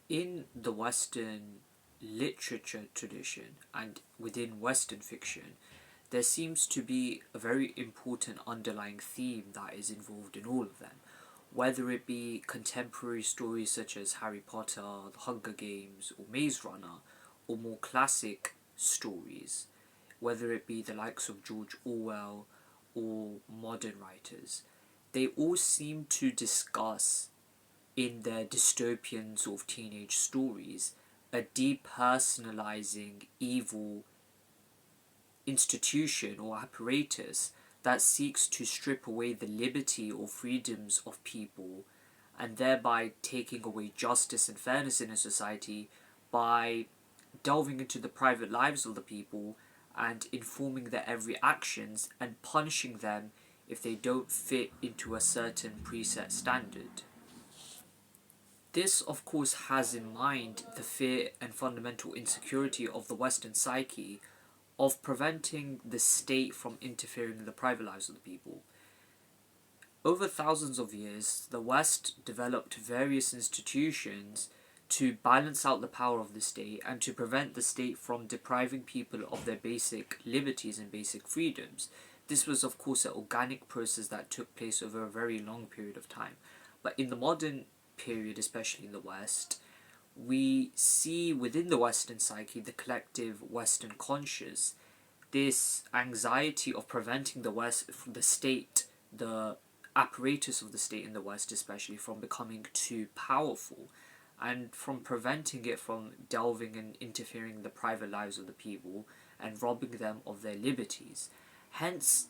In the Western literature tradition and within Western fiction, there seems to be a very important underlying theme that is involved in all of them. Whether it be contemporary stories such as Harry Potter, The Hunger Games, or Maze Runner, or more classic stories, whether it be the likes of George Orwell or modern writers, they all seem to discuss in their dystopian sort of teenage stories a depersonalizing evil institution or apparatus that seeks to strip away the liberty or freedoms of people and thereby taking away justice and fairness in a society by delving into the private lives of the people and informing their every actions and punishing them if they don't fit into a certain preset standard. This, of course, has in mind the fear and fundamental insecurity of the Western psyche of preventing the state from interfering in the private lives of the people. Over thousands of years, the West developed various institutions to balance out the power of the state and to prevent the state from depriving people of their basic liberties and basic freedoms. This was, of course, an organic process that took place over a very long period of time. But in the modern period, especially in the West, we see within the Western psyche, the collective Western conscious, this anxiety of preventing the state, the apparatus of the state in the West especially, from becoming too powerful and from preventing it from delving and interfering in the private lives of the people and robbing them of their liberties. Hence,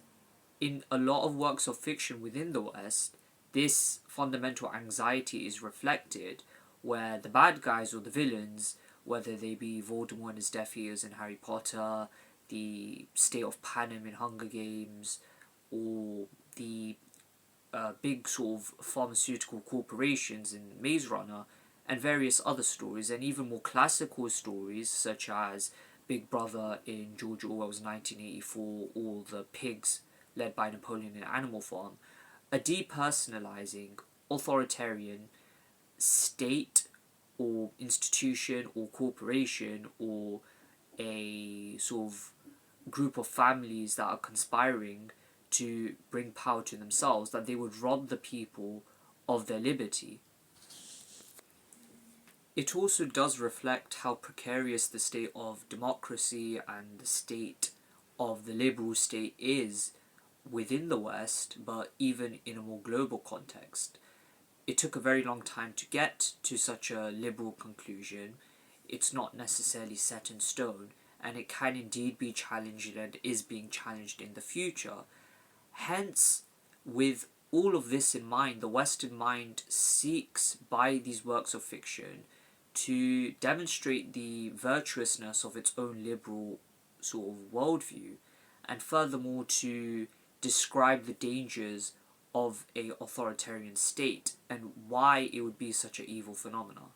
in a lot of works of fiction within the West, this fundamental anxiety is reflected, where the bad guys or the villains, whether they be Voldemort and his Death Eaters in Harry Potter, the state of Panem in Hunger Games, or the big sort of pharmaceutical corporations in Maze Runner, and various other stories, and even more classical stories such as Big Brother in George Orwell's 1984, or The Pigs led by Napoleon in Animal Farm, a depersonalizing, authoritarian state or institution or corporation or a sort of group of families that are conspiring to bring power to themselves, that they would rob the people of their liberty. It also does reflect how precarious the state of democracy and the state of the liberal state is within the West, but even in a more global context. It took a very long time to get to such a liberal conclusion. It's not necessarily set in stone, and it can indeed be challenged and is being challenged in the future. Hence, with all of this in mind, the Western mind seeks, by these works of fiction, to demonstrate the virtuousness of its own liberal sort of worldview, and furthermore to describe the dangers of a authoritarian state and why it would be such an evil phenomenon.